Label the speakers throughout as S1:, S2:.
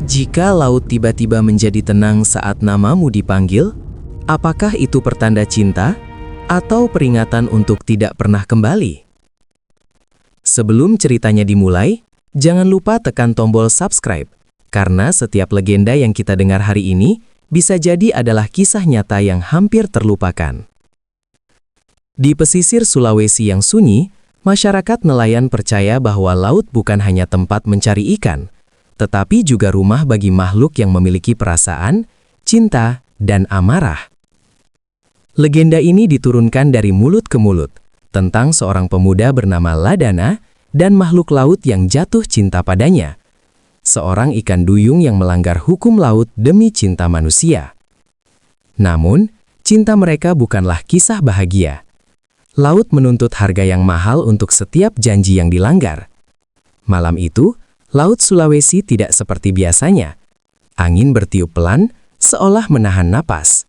S1: Jika laut tiba-tiba menjadi tenang saat namamu dipanggil, apakah itu pertanda cinta atau peringatan untuk tidak pernah kembali? Sebelum ceritanya dimulai, jangan lupa tekan tombol subscribe, karena setiap legenda yang kita dengar hari ini bisa jadi adalah kisah nyata yang hampir terlupakan. Di pesisir Sulawesi yang sunyi, masyarakat nelayan percaya bahwa laut bukan hanya tempat mencari ikan, tetapi juga rumah bagi makhluk yang memiliki perasaan, cinta, dan amarah. Legenda ini diturunkan dari mulut ke mulut, tentang seorang pemuda bernama Ladana dan makhluk laut yang jatuh cinta padanya. Seorang ikan duyung yang melanggar hukum laut demi cinta manusia. Namun, cinta mereka bukanlah kisah bahagia. Laut menuntut harga yang mahal untuk setiap janji yang dilanggar. Malam itu, Laut Sulawesi tidak seperti biasanya. Angin bertiup pelan, seolah menahan napas.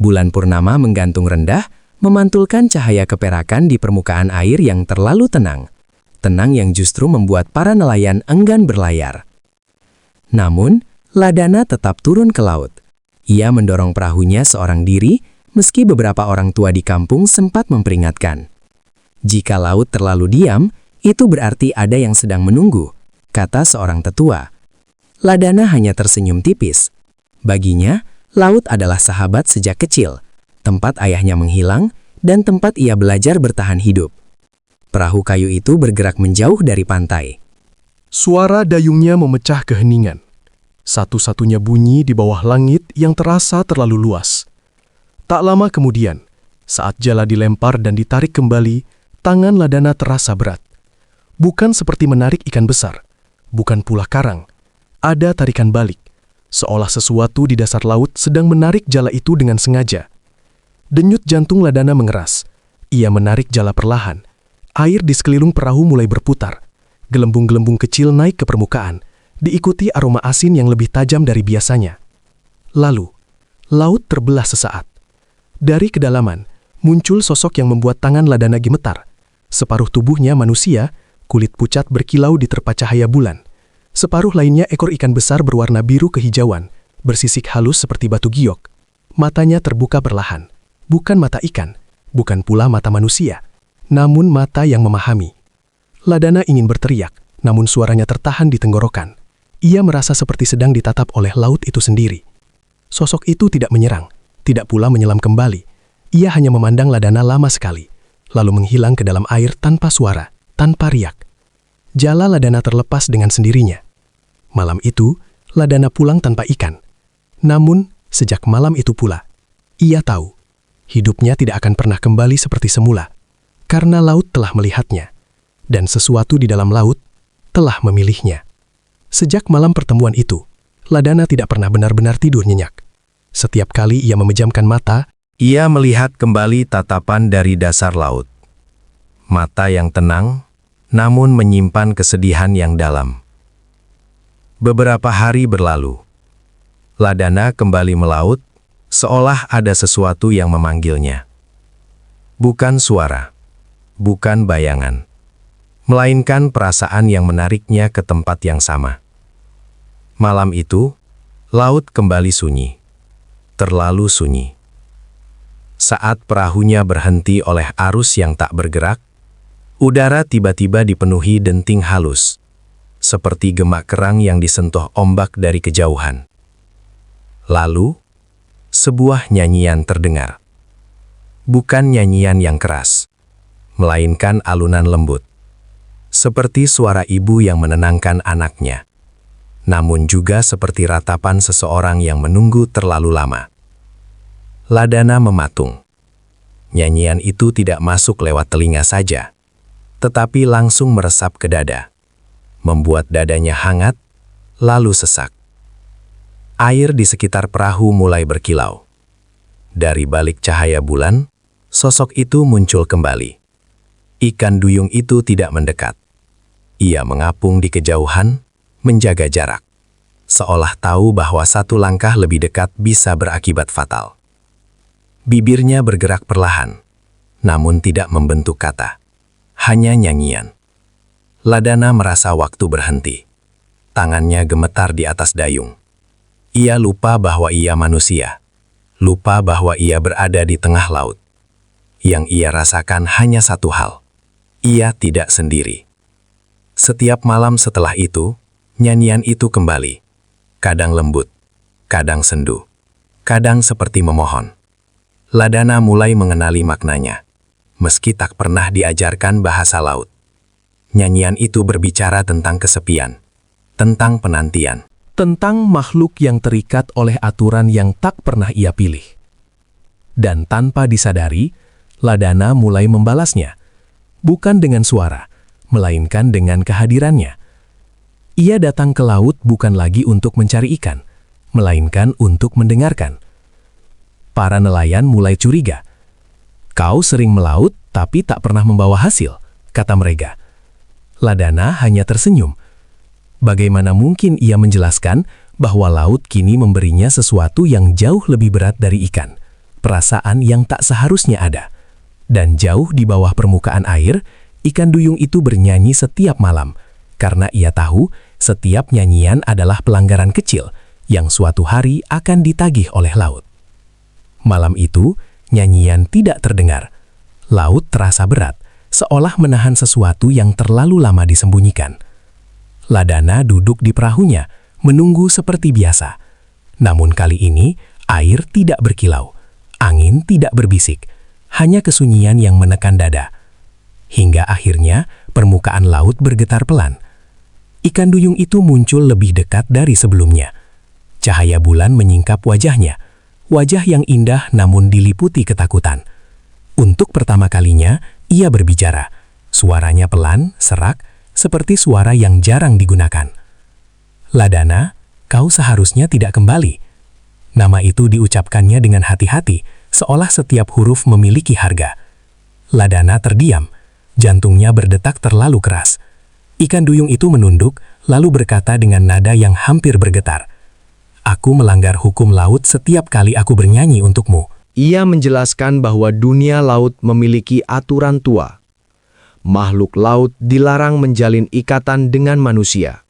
S1: Bulan purnama menggantung rendah, memantulkan cahaya keperakan di permukaan air yang terlalu tenang. Tenang yang justru membuat para nelayan enggan berlayar. Namun, Ladana tetap turun ke laut. Ia mendorong perahunya seorang diri, meski beberapa orang tua di kampung sempat memperingatkan. Jika laut terlalu diam, itu berarti ada yang sedang menunggu, kata seorang tetua. Ladana hanya tersenyum tipis. Baginya, laut adalah sahabat sejak kecil, tempat ayahnya menghilang, dan tempat ia belajar bertahan hidup. Perahu kayu itu bergerak menjauh dari pantai.
S2: Suara dayungnya memecah keheningan. Satu-satunya bunyi di bawah langit yang terasa terlalu luas. Tak lama kemudian, saat jala dilempar dan ditarik kembali, tangan Ladana terasa berat. Bukan seperti menarik ikan besar. Bukan pula karang. Ada tarikan balik, seolah sesuatu di dasar laut sedang menarik jala itu dengan sengaja. Denyut jantung Ladana mengeras. Ia menarik jala perlahan. Air di sekeliling perahu mulai berputar. Gelembung-gelembung kecil naik ke permukaan, diikuti aroma asin yang lebih tajam dari biasanya. Lalu, laut terbelah sesaat. Dari kedalaman, muncul sosok yang membuat tangan Ladana gemetar. Separuh tubuhnya manusia, kulit pucat berkilau di terpa cahaya bulan. Separuh lainnya ekor ikan besar berwarna biru kehijauan, bersisik halus seperti batu giok. Matanya terbuka perlahan. Bukan mata ikan, bukan pula mata manusia, namun mata yang memahami. Ladana ingin berteriak, namun suaranya tertahan di tenggorokan. Ia merasa seperti sedang ditatap oleh laut itu sendiri. Sosok itu tidak menyerang, tidak pula menyelam kembali. Ia hanya memandang Ladana lama sekali, lalu menghilang ke dalam air tanpa suara, tanpa riak. Jala Ladana terlepas dengan sendirinya. Malam itu, Ladana pulang tanpa ikan. Namun, sejak malam itu pula, ia tahu, hidupnya tidak akan pernah kembali seperti semula, karena laut telah melihatnya, dan sesuatu di dalam laut telah memilihnya. Sejak malam pertemuan itu, Ladana tidak pernah benar-benar tidur nyenyak. Setiap kali ia memejamkan mata,
S3: ia melihat kembali tatapan dari dasar laut. Mata yang tenang, namun menyimpan kesedihan yang dalam. Beberapa hari berlalu. Ladana kembali melaut, seolah ada sesuatu yang memanggilnya. Bukan suara, bukan bayangan, melainkan perasaan yang menariknya ke tempat yang sama. Malam itu, laut kembali sunyi. Terlalu sunyi. Saat perahunya berhenti oleh arus yang tak bergerak, udara tiba-tiba dipenuhi denting halus, seperti gemak kerang yang disentuh ombak dari kejauhan. Lalu, sebuah nyanyian terdengar. Bukan nyanyian yang keras, melainkan alunan lembut, seperti suara ibu yang menenangkan anaknya, namun juga seperti ratapan seseorang yang menunggu terlalu lama. Ladana mematung. Nyanyian itu tidak masuk lewat telinga saja, tetapi langsung meresap ke dada, membuat dadanya hangat, lalu sesak. Air di sekitar perahu mulai berkilau. Dari balik cahaya bulan, sosok itu muncul kembali. Ikan duyung itu tidak mendekat. Ia mengapung di kejauhan, menjaga jarak, seolah tahu bahwa satu langkah lebih dekat bisa berakibat fatal. Bibirnya bergerak perlahan, namun tidak membentuk kata. Hanya nyanyian. Ladana merasa waktu berhenti. Tangannya gemetar di atas dayung. Ia lupa bahwa ia manusia. Lupa bahwa ia berada di tengah laut. Yang ia rasakan hanya satu hal. Ia tidak sendiri. Setiap malam setelah itu, nyanyian itu kembali. Kadang lembut, kadang sendu, kadang seperti memohon. Ladana mulai mengenali maknanya, meski tak pernah diajarkan bahasa laut. Nyanyian itu berbicara tentang kesepian, tentang penantian.
S2: Tentang makhluk yang terikat oleh aturan yang tak pernah ia pilih. Dan tanpa disadari, Ladana mulai membalasnya, bukan dengan suara, melainkan dengan kehadirannya. Ia datang ke laut bukan lagi untuk mencari ikan, melainkan untuk mendengarkan. Para nelayan mulai curiga. "Kau sering melaut tapi tak pernah membawa hasil," kata mereka. Ladana hanya tersenyum. Bagaimana mungkin ia menjelaskan bahwa laut kini memberinya sesuatu yang jauh lebih berat dari ikan, perasaan yang tak seharusnya ada. Dan jauh di bawah permukaan air, ikan duyung itu bernyanyi setiap malam, karena ia tahu setiap nyanyian adalah pelanggaran kecil yang suatu hari akan ditagih oleh laut. Malam itu, nyanyian tidak terdengar. Laut terasa berat, seolah menahan sesuatu yang terlalu lama disembunyikan. Ladana duduk di perahunya, menunggu seperti biasa. Namun kali ini, air tidak berkilau, angin tidak berbisik, hanya kesunyian yang menekan dada. Hingga akhirnya, permukaan laut bergetar pelan. Ikan duyung itu muncul lebih dekat dari sebelumnya. Cahaya bulan menyingkap wajahnya, wajah yang indah namun diliputi ketakutan. Untuk pertama kalinya, ia berbicara. Suaranya pelan, serak, seperti suara yang jarang digunakan. "Ladana, kau seharusnya tidak kembali." Nama itu diucapkannya dengan hati-hati, seolah setiap huruf memiliki harga. Ladana terdiam, jantungnya berdetak terlalu keras. Ikan duyung itu menunduk, lalu berkata dengan nada yang hampir bergetar, "Aku melanggar hukum laut setiap kali aku bernyanyi untukmu."
S4: Ia menjelaskan bahwa dunia laut memiliki aturan tua. Makhluk laut dilarang menjalin ikatan dengan manusia.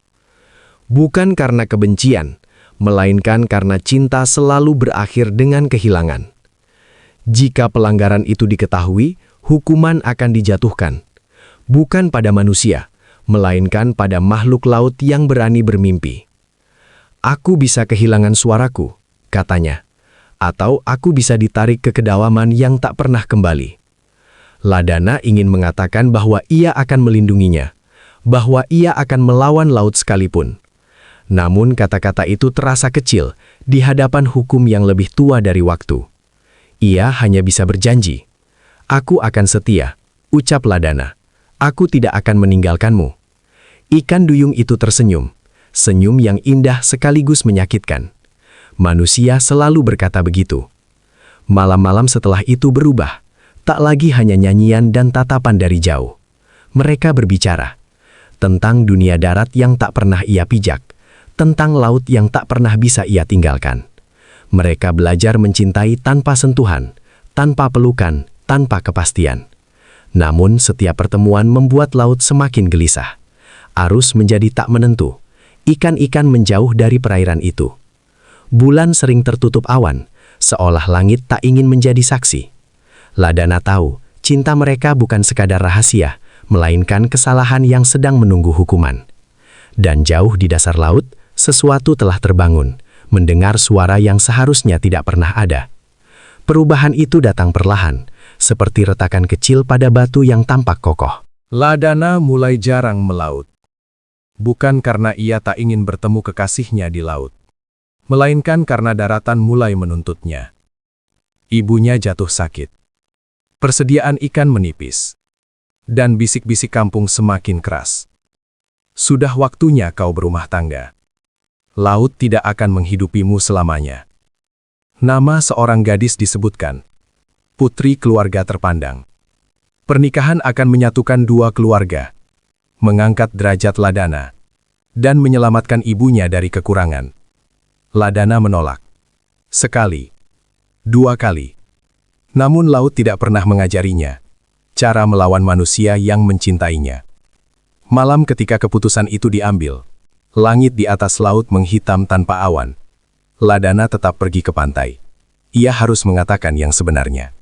S4: Bukan karena kebencian, melainkan karena cinta selalu berakhir dengan kehilangan. Jika pelanggaran itu diketahui, hukuman akan dijatuhkan. Bukan pada manusia, melainkan pada makhluk laut yang berani bermimpi. "Aku bisa kehilangan suaraku," katanya. "Atau aku bisa ditarik ke kedalaman yang tak pernah kembali." Ladana ingin mengatakan bahwa ia akan melindunginya, bahwa ia akan melawan laut sekalipun. Namun kata-kata itu terasa kecil di hadapan hukum yang lebih tua dari waktu. Ia hanya bisa berjanji, "Aku akan setia," ucap Ladana. "Aku tidak akan meninggalkanmu." Ikan duyung itu tersenyum, senyum yang indah sekaligus menyakitkan. Manusia selalu berkata begitu. Malam-malam setelah itu berubah. Tak lagi hanya nyanyian dan tatapan dari jauh. Mereka berbicara tentang dunia darat yang tak pernah ia pijak, tentang laut yang tak pernah bisa ia tinggalkan. Mereka belajar mencintai tanpa sentuhan, tanpa pelukan, tanpa kepastian. Namun setiap pertemuan membuat laut semakin gelisah. Arus menjadi tak menentu. Ikan-ikan menjauh dari perairan itu. Bulan sering tertutup awan, seolah langit tak ingin menjadi saksi. Ladana tahu, cinta mereka bukan sekadar rahasia, melainkan kesalahan yang sedang menunggu hukuman. Dan jauh di dasar laut, sesuatu telah terbangun, mendengar suara yang seharusnya tidak pernah ada. Perubahan itu datang perlahan, seperti retakan kecil pada batu yang tampak kokoh.
S2: Ladana mulai jarang melaut. Bukan karena ia tak ingin bertemu kekasihnya di laut, melainkan karena daratan mulai menuntutnya. Ibunya jatuh sakit. Persediaan ikan menipis. Dan bisik-bisik kampung semakin keras. "Sudah waktunya kau berumah tangga. Laut tidak akan menghidupimu selamanya." Nama seorang gadis disebutkan. Putri keluarga terpandang. Pernikahan akan menyatukan dua keluarga, mengangkat derajat Ladana, dan menyelamatkan ibunya dari kekurangan. Ladana menolak. Sekali, dua kali. Namun laut tidak pernah mengajarinya cara melawan manusia yang mencintainya. Malam ketika keputusan itu diambil,
S3: Langit di atas laut menghitam tanpa awan. Ladana tetap pergi ke pantai. Ia harus mengatakan yang sebenarnya.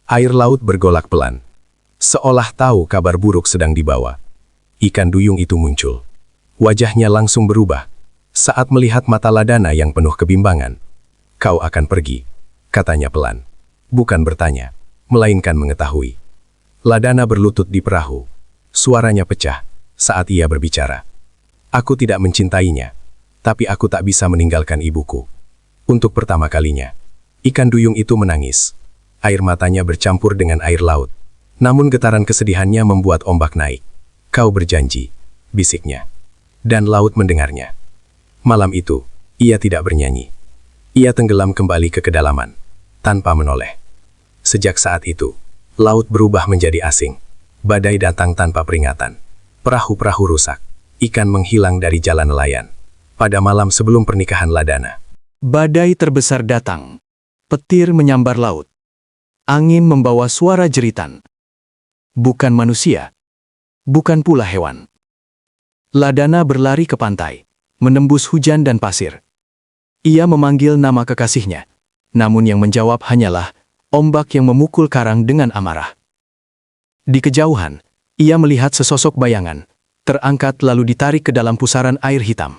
S3: Air laut bergolak pelan. Seolah tahu kabar buruk sedang dibawa. Ikan duyung itu muncul. Wajahnya langsung berubah saat melihat mata Ladana yang penuh kebimbangan. "Kau akan pergi," katanya pelan. Bukan bertanya, melainkan mengetahui. Ladana berlutut di perahu. Suaranya pecah saat ia berbicara. "Aku tidak mencintainya, tapi aku tak bisa meninggalkan ibuku." Untuk pertama kalinya, ikan duyung itu menangis. Air matanya bercampur dengan air laut. Namun getaran kesedihannya membuat ombak naik. "Kau berjanji," bisiknya. Dan laut mendengarnya. Malam itu, ia tidak bernyanyi. Ia tenggelam kembali ke kedalaman, tanpa menoleh. Sejak saat itu, laut berubah menjadi asing. Badai datang tanpa peringatan. Perahu-perahu rusak. Ikan menghilang dari jalan nelayan. Pada malam sebelum pernikahan Ladana.
S2: Badai terbesar datang. Petir menyambar laut. Angin membawa suara jeritan. Bukan manusia. Bukan pula hewan. Ladana berlari ke pantai, menembus hujan dan pasir. Ia memanggil nama kekasihnya, namun yang menjawab hanyalah ombak yang memukul karang dengan amarah. Di kejauhan, ia melihat sesosok bayangan, terangkat lalu ditarik ke dalam pusaran air hitam.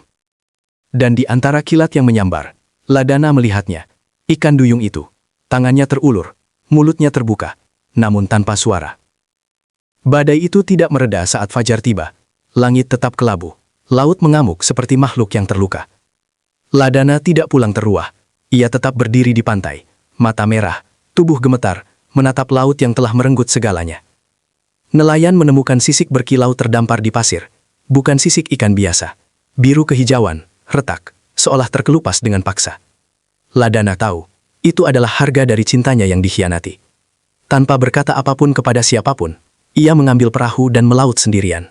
S2: Dan di antara kilat yang menyambar, Ladana melihatnya, ikan duyung itu. Tangannya terulur, mulutnya terbuka, namun tanpa suara. Badai itu tidak mereda saat fajar tiba. Langit tetap kelabu. Laut mengamuk seperti makhluk yang terluka. Ladana tidak pulang teruah. Ia tetap berdiri di pantai. Mata merah, tubuh gemetar, menatap laut yang telah merenggut segalanya. Nelayan menemukan sisik berkilau terdampar di pasir. Bukan sisik ikan biasa. Biru kehijauan, retak, seolah terkelupas dengan paksa. Ladana tahu, itu adalah harga dari cintanya yang dikhianati. Tanpa berkata apapun kepada siapapun, ia mengambil perahu dan melaut sendirian.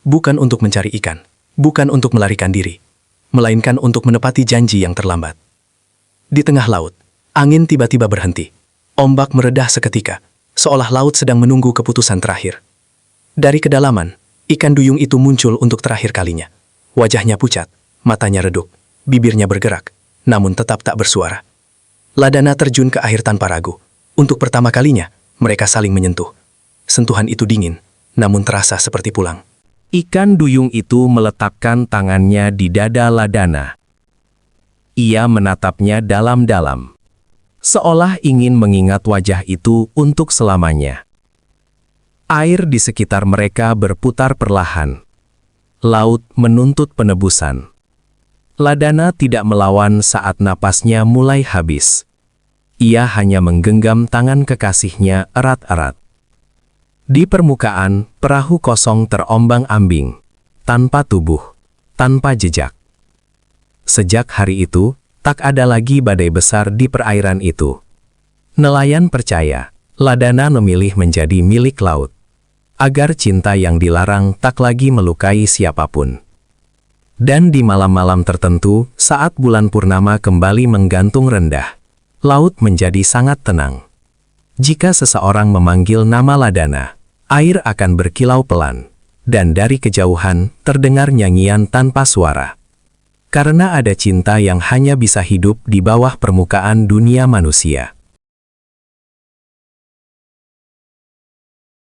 S2: Bukan untuk mencari ikan, bukan untuk melarikan diri, melainkan untuk menepati janji yang terlambat. Di tengah laut, angin tiba-tiba berhenti. Ombak meredah seketika, seolah laut sedang menunggu keputusan terakhir. Dari kedalaman, ikan duyung itu muncul untuk terakhir kalinya. Wajahnya pucat, matanya redup, bibirnya bergerak, namun tetap tak bersuara. Ladana terjun ke air tanpa ragu. Untuk pertama kalinya, mereka saling menyentuh. Sentuhan itu dingin, namun terasa seperti pulang.
S1: Ikan duyung itu meletakkan tangannya di dada Ladana. Ia menatapnya dalam-dalam, seolah ingin mengingat wajah itu untuk selamanya. Air di sekitar mereka berputar perlahan. Laut menuntut penebusan. Ladana tidak melawan saat napasnya mulai habis. Ia hanya menggenggam tangan kekasihnya erat-erat. Di permukaan, perahu kosong terombang-ambing, tanpa tubuh, tanpa jejak. Sejak hari itu, tak ada lagi badai besar di perairan itu. Nelayan percaya, Ladana memilih menjadi milik laut, agar cinta yang dilarang tak lagi melukai siapapun. Dan di malam-malam tertentu, saat bulan purnama kembali menggantung rendah, laut menjadi sangat tenang. Jika seseorang memanggil nama Ladana, air akan berkilau pelan, dan dari kejauhan terdengar nyanyian tanpa suara. Karena ada cinta yang hanya bisa hidup di bawah permukaan dunia manusia.